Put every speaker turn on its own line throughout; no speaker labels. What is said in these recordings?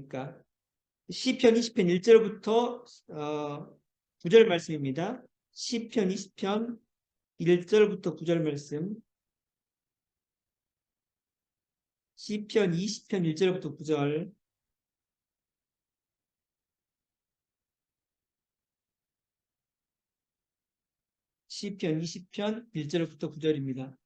말씀입니까? 시편 20편 1절부터 9절 말씀입니다. 시편 20편 1절부터 9절 말씀. 시편 20편 1절부터 9절. 시편 20편 1절부터 9절입니다.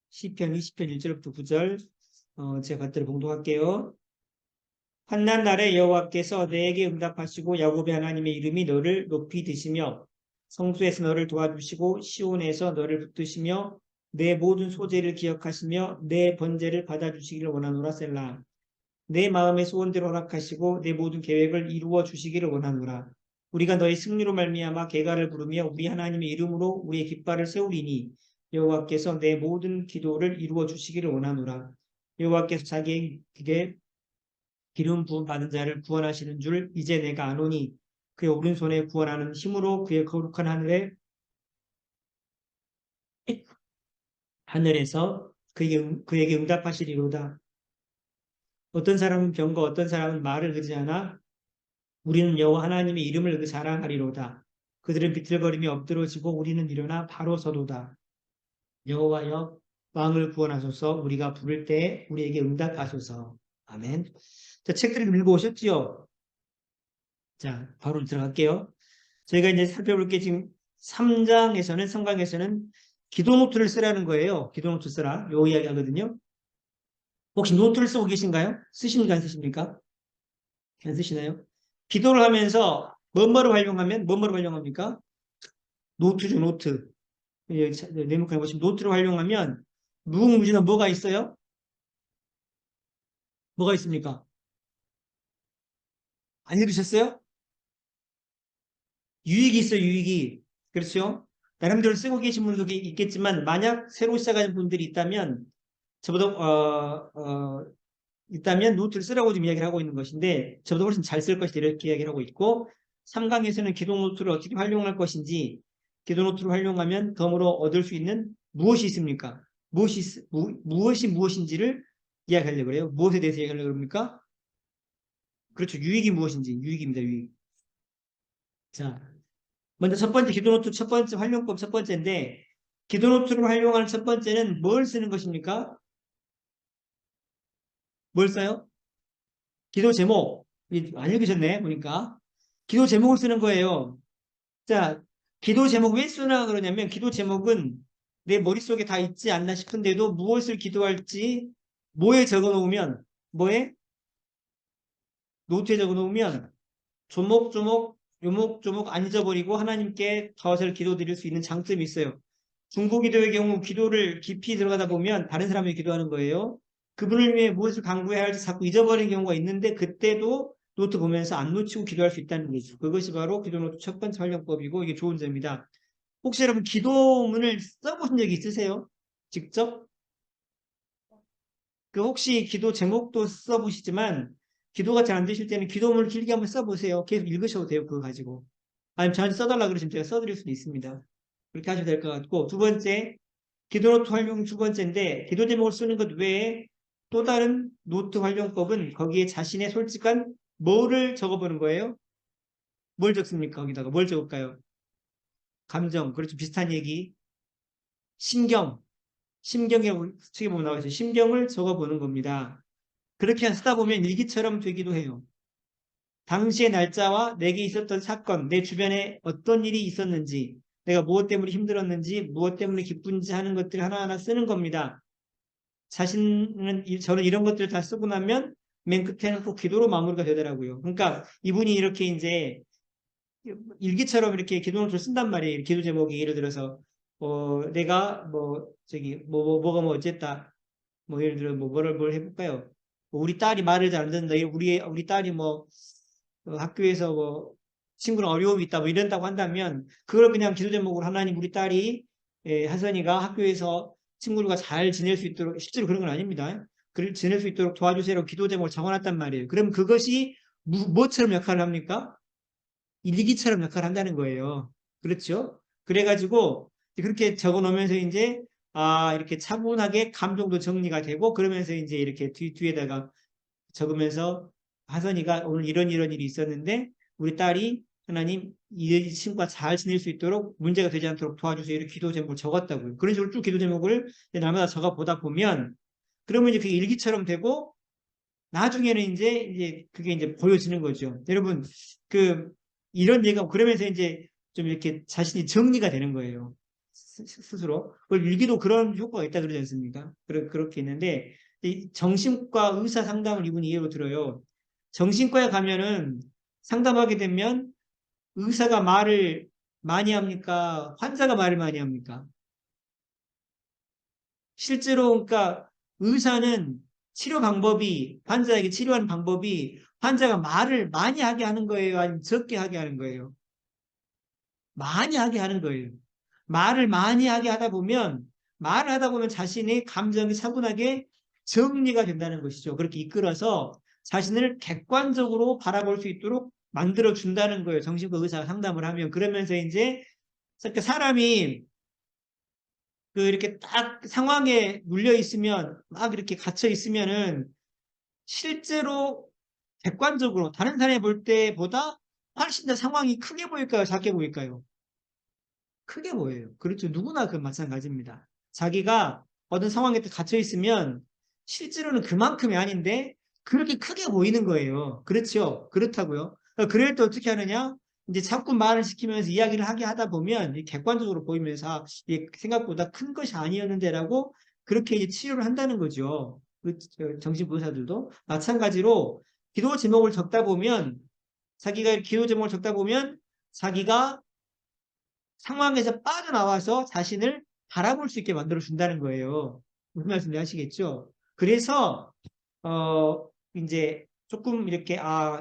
시편 20편 1절부터 9절 제가 그대로 봉독할게요. 환난 날에 여호와께서 내게 응답하시고 야곱의 하나님의 이름이 너를 높이 드시며 성소에서 너를 도와주시고 시온에서 너를 붙드시며 내 모든 소재를 기억하시며 내 번제를 받아주시기를 원하노라. 셀라. 내 마음의 소원대로 허락하시고 내 모든 계획을 이루어 주시기를 원하노라. 우리가 너의 승리로 말미암아 개가를 부르며 우리 하나님의 이름으로 우리의 깃발을 세우리니 여호와께서 내 모든 기도를 이루어 주시기를 원하노라. 여호와께서 자기에게 기름 부음 받은 자를 구원하시는 줄 이제 내가 아노니 그의 오른손에 구원하는 힘으로 그의 거룩한 하늘에서 그에게 응답하시리로다. 어떤 사람은 병과 어떤 사람은 말을 의지하나 우리는 여호와 하나님의 이름을 자랑하리로다. 그들은 비틀거림이 엎드러지고 우리는 일어나 바로 서도다. 여호와여 왕을 구원하소서. 우리가 부를 때 우리에게 응답하소서. 아멘. 자, 책들을 읽어오셨지요? 자, 바로 들어갈게요. 저희가 이제 살펴볼 게 지금 3장에서는, 3강에서는 기도 노트를 쓰라는 거예요. 기도 노트 쓰라. 요 이야기 하거든요. 혹시 노트를 쓰고 계신가요? 쓰십니까? 안 쓰십니까? 안 쓰시나요? 기도를 하면서 뭐뭐를 활용합니까? 노트죠, 노트. 네모칸에 보시면 노트를 활용하면 무궁무진한 뭐가 있어요? 뭐가 있습니까? 안 읽으셨어요? 유익이 있어요, 유익이. 그렇죠? 나름대로 쓰고 계신 분도 있겠지만 만약 새로 시작하는 분들이 있다면 저보다 있다면 노트를 쓰라고 좀 이야기를 하고 있는 것인데 저보다 훨씬 잘 쓸 것이다 이렇게 이야기를 하고 있고 3강에서는 기도 노트를 어떻게 활용할 것인지 기도 노트를 활용하면 덤으로 얻을 수 있는 무엇이 있습니까? 무엇이 무엇인지를 이야기하려고 그래요. 무엇에 대해서 이야기하려고 그럽니까? 그렇죠. 유익이 무엇인지 유익입니다. 유익. 자, 먼저 첫 번째 기도 노트 첫 번째 활용법 첫 번째인데 기도 노트를 활용하는 첫 번째는 뭘 쓰는 것입니까? 뭘 써요? 기도 제목. 안 읽으셨네, 보니까. 기도 제목을 쓰는 거예요. 자, 기도 제목 왜 쓰나 그러냐면, 기도 제목은 내 머릿속에 다 있지 않나 싶은데도 무엇을 기도할지, 뭐에 적어 놓으면, 뭐에? 노트에 적어 놓으면, 조목조목, 요목조목 안 잊어버리고 하나님께 덫을 기도드릴 수 있는 장점이 있어요. 중보 기도의 경우 기도를 깊이 들어가다 보면 다른 사람이 기도하는 거예요. 그분을 위해 무엇을 강구해야 할지 자꾸 잊어버리는 경우가 있는데 그때도 노트 보면서 안 놓치고 기도할 수 있다는 거죠. 그것이 바로 기도 노트 첫 번째 활용법이고 이게 좋은 점입니다. 혹시 여러분 기도문을 써보신 적이 있으세요? 직접? 그 혹시 기도 제목도 써보시지만 기도가 잘 안 되실 때는 기도문을 길게 한번 써보세요. 계속 읽으셔도 돼요. 그거 가지고. 아니면 저한테 써달라 그러시면 제가 써드릴 수도 있습니다. 그렇게 하셔도 될 것 같고 두 번째 기도 노트 활용 두 번째인데 기도 제목을 쓰는 것 외에 또 다른 노트 활용법은 거기에 자신의 솔직한 뭐를 적어보는 거예요? 뭘 적습니까? 거기다가 뭘 적을까요? 감정, 그렇죠. 비슷한 얘기. 심경이라고 책에 보면 나와 있어요. 심경을 적어보는 겁니다. 그렇게 쓰다 보면 일기처럼 되기도 해요. 당시의 날짜와 내게 있었던 사건, 내 주변에 어떤 일이 있었는지, 내가 무엇 때문에 힘들었는지, 무엇 때문에 기쁜지 하는 것들을 하나하나 쓰는 겁니다. 저는 이런 것들을 다 쓰고 나면 맨 끝에는 꼭 기도로 마무리가 되더라고요. 그러니까 이분이 이렇게 이제 일기처럼 이렇게 기도노트를 쓴단 말이에요. 기도 제목이 예를 들어서 내가 뭐가 뭐 어쨌다. 뭐 예를 들어 뭘 해볼까요? 뭐 우리 딸이 말을 잘 안 듣는다. 우리 딸이 뭐 학교에서 뭐 친구랑 어려움이 있다 뭐 이런다고 한다면 그걸 그냥 기도 제목으로 하나님 우리 딸이 하선이가 학교에서 친구들과 잘 지낼 수 있도록 실제로 그런 건 아닙니다. 지낼 수 있도록 도와주세요. 기도 제목을 적어놨단 말이에요. 그럼 그것이 뭐처럼 역할을 합니까? 일기처럼 역할을 한다는 거예요. 그렇죠? 그래가지고 그렇게 적어 놓으면서 이제 이렇게 차분하게 감정도 정리가 되고, 그러면서 이제 이렇게 뒤에다가 적으면서 하선이가 오늘 이런 일이 있었는데 우리 딸이 하나님 이 친구가 잘 지낼 수 있도록 문제가 되지 않도록 도와주세요. 이렇게 기도 제목을 적었다고요. 그런 식으로 쭉 기도 제목을 날마다 적어 보다 보면 그러면 이제 그게 일기처럼 되고 나중에는 이제 그게 이제 보여지는 거죠. 여러분 이런 얘기가 그러면서 이제 좀 이렇게 자신이 정리가 되는 거예요. 스스로. 일기도 그런 효과가 있다 그러지 않습니까? 그렇게 있는데 이 정신과 의사 상담을 이분이 예로 들어요. 정신과에 가면은 상담하게 되면 의사가 말을 많이 합니까? 환자가 말을 많이 합니까? 실제로 그러니까 의사는 치료 방법이 환자에게 치료하는 방법이 환자가 말을 많이 하게 하는 거예요? 아니면 적게 하게 하는 거예요? 많이 하게 하는 거예요. 말을 많이 하게 하다 보면 말을 하다 보면 자신의 감정이 차분하게 정리가 된다는 것이죠. 그렇게 이끌어서 자신을 객관적으로 바라볼 수 있도록 만들어 준다는 거예요. 정신과 의사가 상담을 하면 그러면서 이제 사람이 이렇게 딱 상황에 눌려 있으면 막 이렇게 갇혀 있으면은 실제로 객관적으로 다른 사람이 볼 때보다 훨씬 더 상황이 크게 보일까요? 작게 보일까요? 크게 보여요. 그렇죠. 누구나 그 마찬가지입니다. 자기가 어떤 상황에 갇혀 있으면 실제로는 그만큼이 아닌데 그렇게 크게 보이는 거예요. 그렇죠. 그렇다고요. 그럴 때 어떻게 하느냐? 이제 자꾸 말을 시키면서 이야기를 하게 하다 보면 객관적으로 보이면서 이게 생각보다 큰 것이 아니었는데라고 그렇게 이제 치료를 한다는 거죠. 정신보호사들도 마찬가지로 기도 제목을 적다 보면 자기가 기도 제목을 적다 보면 자기가 상황에서 빠져나와서 자신을 바라볼 수 있게 만들어 준다는 거예요. 무슨 말씀인지 아시겠죠? 그래서 이제 조금 이렇게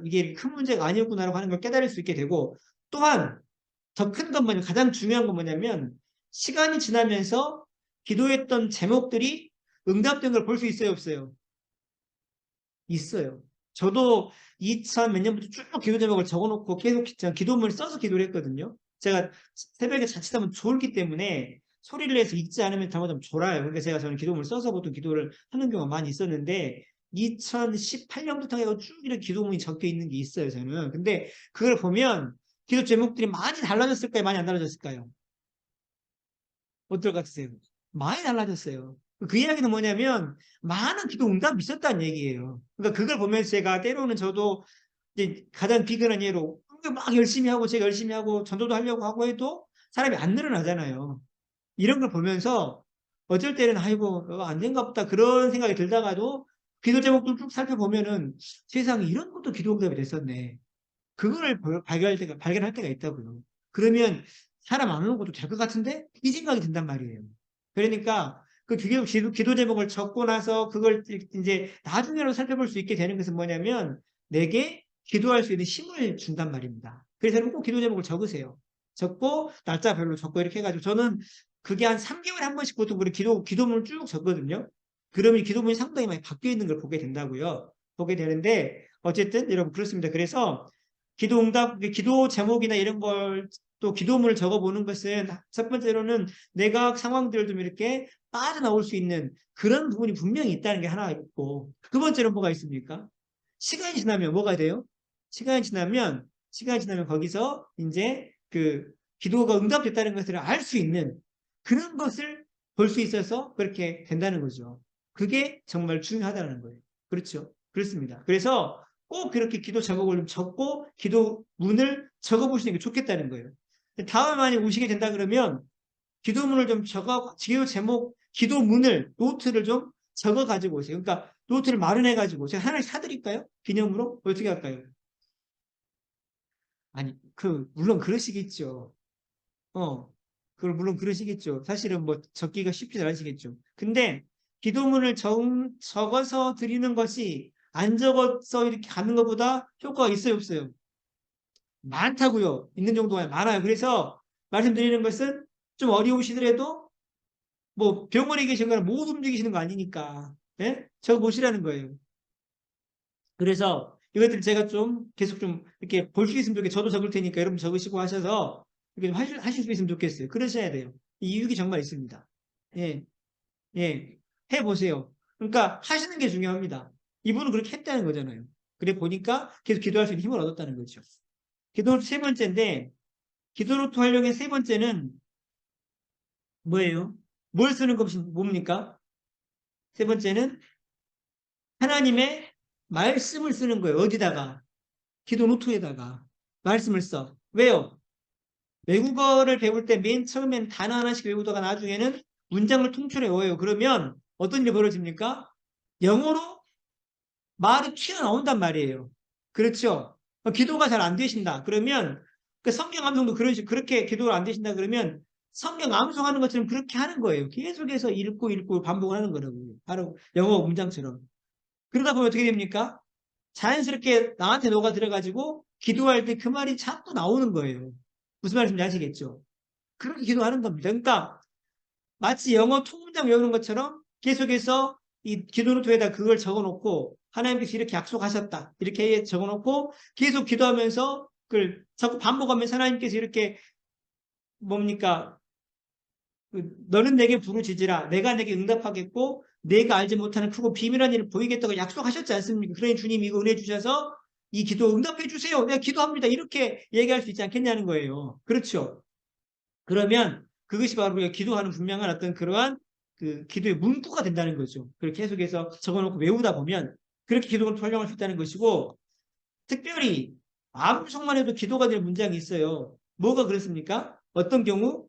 이게 큰 문제가 아니었구나라고 하는 걸 깨달을 수 있게 되고 또한 더 큰 건 뭐냐면 가장 중요한 건 뭐냐면 시간이 지나면서 기도했던 제목들이 응답된 걸 볼 수 있어요, 없어요? 있어요. 저도 2000 몇 년부터 쭉 기도 제목을 적어놓고 계속 기도문을 써서 기도를 했거든요. 제가 새벽에 자칫하면 졸기 때문에 소리를 내서 읽지 않으면 잘못하면 졸아요. 그러니까 저는 기도문을 써서 보통 기도를 하는 경우가 많이 있었는데 2018년부터 해서 쭉 이렇게 기도문이 적혀 있는 게 있어요, 저는. 근데 그걸 보면 기도 제목들이 많이 달라졌을까요? 많이 안 달라졌을까요? 어떨 것 같으세요? 많이 달라졌어요. 그 이야기는 뭐냐면 많은 기도 응답이 있었다는 얘기예요. 그러니까 그걸 보면서 제가 때로는 저도 이제 가장 비근한 예로 막 열심히 하고 제가 열심히 하고 전도도 하려고 하고 해도 사람이 안 늘어나잖아요. 이런 걸 보면서 어쩔 때는 아이고 안 된가 보다 그런 생각이 들다가도 기도 제목들 쭉 살펴보면은 세상에 이런 것도 기도 응답이 됐었네. 그거를 발견할 때가 있다고요. 그러면 사람 안 오는 것도 될 것 같은데? 이 생각이 든단 말이에요. 그러니까 그 기도 제목을 적고 나서 그걸 이제 나중에로 살펴볼 수 있게 되는 것은 뭐냐면 내게 기도할 수 있는 힘을 준단 말입니다. 그래서 여러분 꼭 기도 제목을 적으세요. 적고 날짜별로 적고 이렇게 해가지고 저는 그게 한 3개월에 한 번씩 보통 그런 기도문을 쭉 적거든요. 그러면 기도문이 상당히 많이 바뀌어 있는 걸 보게 된다고요. 보게 되는데 어쨌든 여러분 그렇습니다. 그래서 기도 응답, 기도 제목이나 이런 걸 또 기도문을 적어보는 것은 첫 번째로는 내가 상황들을 좀 이렇게 빠져나올 수 있는 그런 부분이 분명히 있다는 게 하나 있고 두 번째로 뭐가 있습니까? 시간이 지나면 뭐가 돼요? 시간이 지나면 거기서 이제 기도가 응답됐다는 것을 알 수 있는 그런 것을 볼 수 있어서 그렇게 된다는 거죠. 그게 정말 중요하다는 거예요. 그렇죠? 그렇습니다. 그래서 꼭 그렇게 기도 제목을 적고 기도문을 적어보시는 게 좋겠다는 거예요. 다음에 만약 오시게 된다 그러면 기도문을 좀 기도 제목, 기도문을, 노트를 좀 적어 가지고 오세요. 그러니까 노트를 마련해 가지고 제가 하나씩 사드릴까요? 기념으로? 어떻게 할까요? 아니, 물론 그러시겠죠. 어, 물론 그러시겠죠. 사실은 뭐 적기가 쉽지 않으시겠죠. 근데 기도문을 적어서 드리는 것이 안 적어서 이렇게 가는 것보다 효과가 있어요, 없어요? 많다고요. 있는 정도가 많아요. 그래서 말씀드리는 것은 좀 어려우시더라도 뭐 병원에 계신 거는 못 움직이시는 거 아니니까 예? 적어 보시라는 거예요. 그래서 이것들 제가 좀 계속 좀 이렇게 볼 수 있으면 좋겠어요. 저도 적을 테니까 여러분 적으시고 하셔서 이렇게 좀 하실 수 있으면 좋겠어요. 그러셔야 돼요. 이 이유가 정말 있습니다. 예. 예, 해보세요. 그러니까 하시는 게 중요합니다. 이분은 그렇게 했다는 거잖아요. 그래 보니까 계속 기도할 수 있는 힘을 얻었다는 거죠. 기도노트 세 번째인데, 기도노트 활용의 세 번째는 뭐예요? 뭘 쓰는 것이 뭡니까? 세 번째는 하나님의 말씀을 쓰는 거예요. 어디다가? 기도노트에다가 말씀을 써. 왜요? 외국어를 배울 때 맨 처음엔 단어 하나씩 외우다가 나중에는 문장을 통째로 외워요. 그러면 어떤 일이 벌어집니까? 영어로 말이 튀어나온단 말이에요. 그렇죠? 기도가 잘 안 되신다. 그러면 그 성경 암송도 그런 식 그렇게 기도가 안 되신다 그러면 성경 암송하는 것처럼 그렇게 하는 거예요. 계속해서 읽고 반복을 하는 거라고요. 바로 영어 문장처럼. 그러다 보면 어떻게 됩니까? 자연스럽게 나한테 녹아 들어가지고 기도할 때 그 말이 자꾸 나오는 거예요. 무슨 말인지 아시겠죠? 그렇게 기도하는 겁니다. 그러니까 마치 영어 통문장 외우는 것처럼 계속해서 이 기도노트에다 그걸 적어놓고 하나님께서 이렇게 약속하셨다. 이렇게 적어놓고 계속 기도하면서 그걸 자꾸 반복하면서 하나님께서 이렇게 뭡니까? 너는 내게 부르짖으라. 내가 내게 응답하겠고 내가 알지 못하는 크고 비밀한 일을 보이겠다고 약속하셨지 않습니까? 그러니 주님 이거 은혜 주셔서 이 기도 응답해 주세요. 내가 기도합니다. 이렇게 얘기할 수 있지 않겠냐는 거예요. 그렇죠? 그러면 그것이 바로 우리가 기도하는 분명한 어떤 그러한 그 기도의 문구가 된다는 거죠. 그렇게 계속해서 적어놓고 외우다 보면 그렇게 기도를 활용할 수 있다는 것이고 특별히 아무성만 해도 기도가 될 문장이 있어요. 뭐가 그렇습니까? 어떤 경우?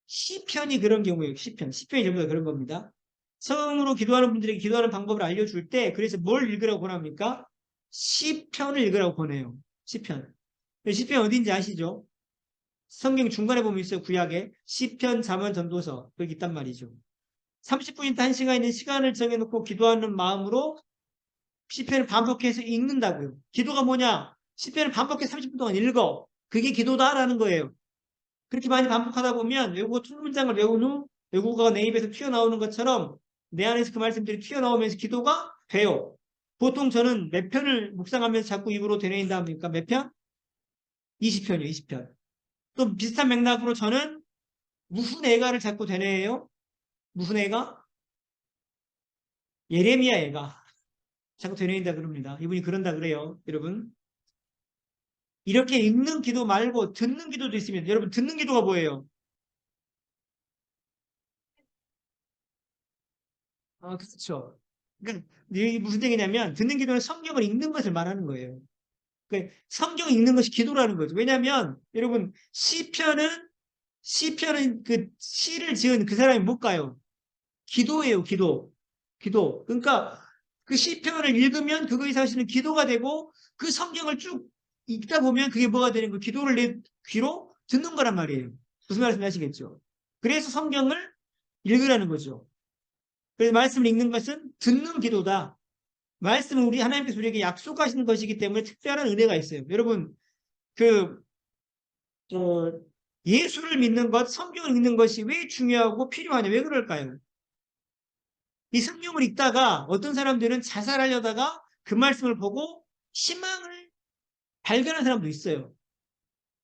시편이 그런 경우예요. 시편이 전부 다 그런 겁니다. 처음으로 기도하는 분들에게 기도하는 방법을 알려줄 때 그래서 뭘 읽으라고 권합니까? 시편을 읽으라고 권해요. 시편. 시편 어딘지 아시죠? 성경 중간에 보면 있어요. 구약에 시편, 잠언, 전도서 거기 있단 말이죠. 30분이나 1시간 있는 시간을 정해놓고 기도하는 마음으로 시편을 반복해서 읽는다고요. 기도가 뭐냐? 시편을 반복해서 30분 동안 읽어. 그게 기도다라는 거예요. 그렇게 많이 반복하다 보면 외국어 통문장을 외운 후 외국어가 내 입에서 튀어나오는 것처럼 내 안에서 그 말씀들이 튀어나오면서 기도가 돼요. 보통 저는 몇 편을 묵상하면서 자꾸 입으로 되뇌인다 합니까? 몇 편? 20편이요, 20편. 또 비슷한 맥락으로 저는 무슨 애가를 자꾸 되뇌요? 무슨 애가? 예레미야 애가. 자꾸 되뇌인다 그럽니다. 이분이 그런다 그래요, 여러분. 이렇게 읽는 기도 말고 듣는 기도도 있습니다. 여러분, 듣는 기도가 뭐예요? 아, 그렇죠. 그러니까 이게 무슨 얘기냐면 듣는 기도는 성경을 읽는 것을 말하는 거예요. 그러니까 성경 읽는 것이 기도라는 거죠. 왜냐하면 여러분 시편은 그 시를 지은 그 사람이 뭘까요? 기도예요, 기도. 기도. 그러니까 그 시편을 읽으면 그거에 사실은 기도가 되고 그 성경을 쭉 읽다 보면 그게 뭐가 되는 거예요? 기도를 내 귀로 듣는 거란 말이에요. 무슨 말인지 아시겠죠? 그래서 성경을 읽으라는 거죠. 그래서 말씀을 읽는 것은 듣는 기도다. 말씀은 우리 하나님께서 우리에게 약속하시는 것이기 때문에 특별한 은혜가 있어요. 여러분, 그, 어, 예수를 믿는 것, 성경을 읽는 것이 왜 중요하고 필요하냐? 왜 그럴까요? 이 성경을 읽다가 어떤 사람들은 자살하려다가 그 말씀을 보고 희망을 발견한 사람도 있어요.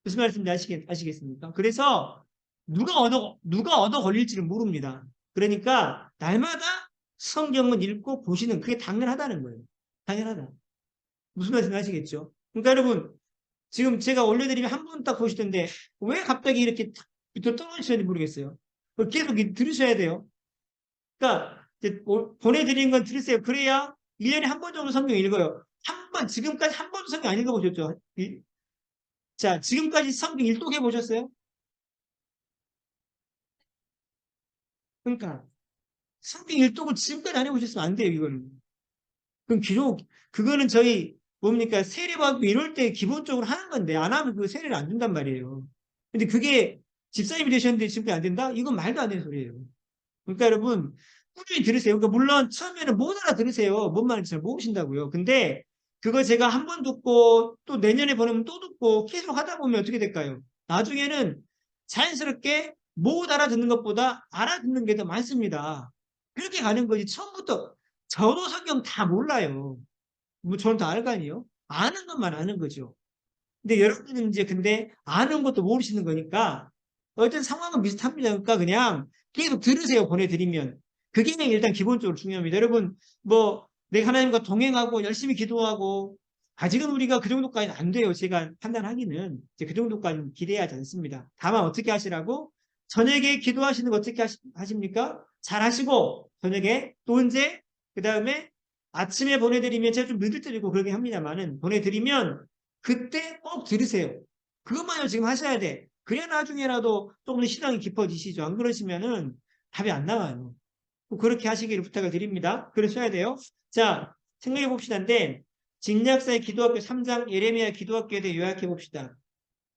무슨 말씀인지 아시겠습니까? 그래서 누가 얻어 걸릴지를 모릅니다. 그러니까 날마다 성경은 읽고 보시는 그게 당연하다는 거예요. 당연하다. 무슨 말씀인지 아시겠죠? 그러니까 여러분 지금 제가 올려드리면 한 분 딱 보시던데 왜 갑자기 이렇게 밑으로 떨어지셨는지 모르겠어요. 계속 들으셔야 돼요. 그러니까 보내드리는 건 들으세요. 그래야 1년에 한 번 정도 성경 읽어요. 지금까지 한 번도 성경 안 읽어보셨죠? 자, 지금까지 성경 일독해 보셨어요? 그러니까 성경 일독을 지금까지 안 해보셨으면 안 돼요, 이거는. 그럼 그거는 저희 뭡니까 세례받고 이럴 때 기본적으로 하는 건데 안 하면 그 세례를 안 준단 말이에요. 근데 그게 집사님이 되셨는데 지금까지 안 된다? 이건 말도 안 되는 소리예요. 그러니까 여러분 꾸준히 들으세요. 그러니까 물론 처음에는 못 알아들으세요. 뭔 말인지 잘 모르신다고요. 근데 그거 제가 한 번 듣고 또 내년에 보내면 또 듣고 계속 하다 보면 어떻게 될까요? 나중에는 자연스럽게 못 알아듣는 것보다 알아듣는 게 더 많습니다. 그렇게 가는 거지. 처음부터 저도 성경 다 몰라요. 뭐 저는 다 알 거 아니에요? 아는 것만 아는 거죠. 근데 여러분은 이제 근데 아는 것도 모르시는 거니까 어떤 상황은 비슷합니다. 그러니까 그냥 계속 들으세요. 보내드리면. 그게 일단 기본적으로 중요합니다. 여러분, 뭐, 내가 하나님과 동행하고 열심히 기도하고, 아직은 우리가 그 정도까지는 안 돼요. 제가 판단하기는. 이제 그 정도까지는 기대하지 않습니다. 다만 어떻게 하시라고? 저녁에 기도하시는 거 어떻게 하십니까? 잘 하시고, 저녁에 또 언제? 그 다음에 아침에 보내드리면 제가 좀 늦을 때도 그러게 합니다만은 보내드리면 그때 꼭 들으세요. 그것만요 지금 하셔야 돼. 그래야 나중에라도 조금 더 신앙이 깊어지시죠. 안 그러시면은 답이 안 나와요. 그렇게 하시기를 부탁을 드립니다. 그러셔야 돼요. 자, 생각해 봅시다인데 진약사의 기도학교 3장 예레미야 기도학교에 대해 요약해 봅시다.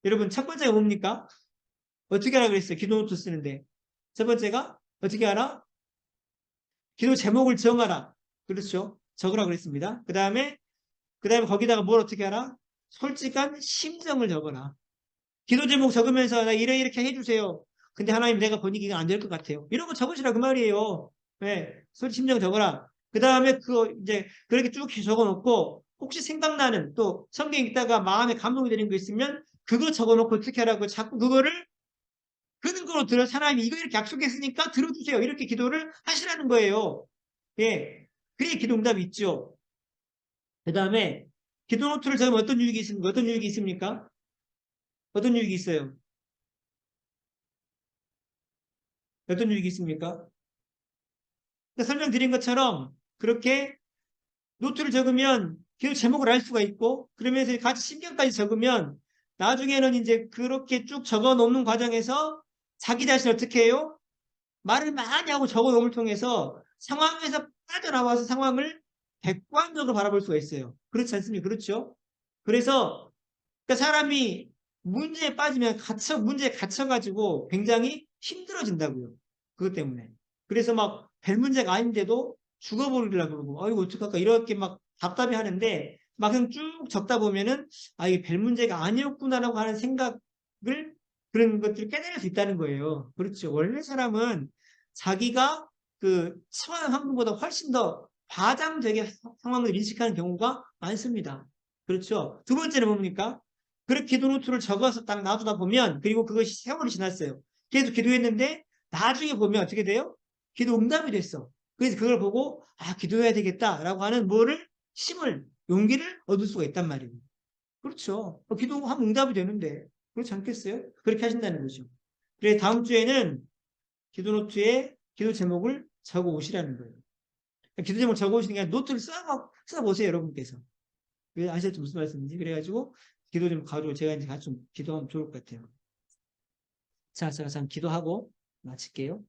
여러분 첫 번째가 뭡니까? 어떻게 하라 그랬어요? 기도 노트 쓰는데. 첫 번째가 어떻게 하라? 기도 제목을 정하라. 그렇죠? 적으라 그랬습니다. 그 다음에 거기다가 뭘 어떻게 하라? 솔직한 심정을 적어라. 기도 제목 적으면서 나 이렇게 해주세요. 근데 하나님 내가 보니까 안 될 것 같아요. 이런 거 적으시라 그 말이에요. 네, 심정 적어라. 그 다음에 그거 이제 그렇게 쭉 적어놓고 혹시 생각나는 또 성경 읽다가 마음에 감동이 되는 거 있으면 그거 적어놓고 어떻게 하라고 자꾸 그거를 근거로 들어 하나님이 이거 이렇게 약속했으니까 들어주세요. 이렇게 기도를 하시라는 거예요. 예, 그래야 기도 응답이 있죠. 그 다음에 기도 노트를 적으면 어떤 유익이 있습니까? 어떤 유익이 있습니까? 어떤 유익이 있어요? 어떤 유익이 있습니까? 그러니까 설명드린 것처럼 그렇게 노트를 적으면 기도 제목을 알 수가 있고 그러면서 같이 신경까지 적으면 나중에는 이제 그렇게 쭉 적어 놓는 과정에서 자기 자신을 어떻게 해요? 말을 많이 하고 적어 놓음을 통해서 상황에서 빠져나와서 상황을 객관적으로 바라볼 수가 있어요. 그렇지 않습니까? 그렇죠? 그래서 그러니까 사람이 문제에 빠지면 문제에 갇혀가지고 굉장히 힘들어진다고요. 그것 때문에. 그래서 막 별 문제가 아닌데도 죽어버리려고 그러고, 아이고, 어떡할까, 이렇게 막 답답해 하는데, 막상 쭉 적다 보면은, 아, 이게 별 문제가 아니었구나라고 하는 생각을, 그런 것들을 깨달을 수 있다는 거예요. 그렇죠. 원래 사람은 자기가 그 처한 환경보다 훨씬 더 과장되게 상황을 인식하는 경우가 많습니다. 그렇죠. 두 번째는 뭡니까? 그렇게 기도 노트를 적어서 딱 놔두다 보면, 그리고 그것이 세월이 지났어요. 계속 기도했는데, 나중에 보면 어떻게 돼요? 기도 응답이 됐어. 그래서 그걸 보고, 아, 기도해야 되겠다라고 하는 뭐를, 용기를 얻을 수가 있단 말이에요. 그렇죠. 기도하면 응답이 되는데, 그렇지 않겠어요? 그렇게 하신다는 거죠. 그래, 다음 주에는 기도 노트에 기도 제목을 적어 오시라는 거예요. 기도 제목 적어 오시는 게 아니라 노트를 써보세요, 여러분께서. 아시겠죠? 무슨 말씀인지. 그래가지고, 기도 좀 가지고 제가 이제 같이 좀 기도하면 좋을 것 같아요. 자, 제가 잠 기도하고 마칠게요.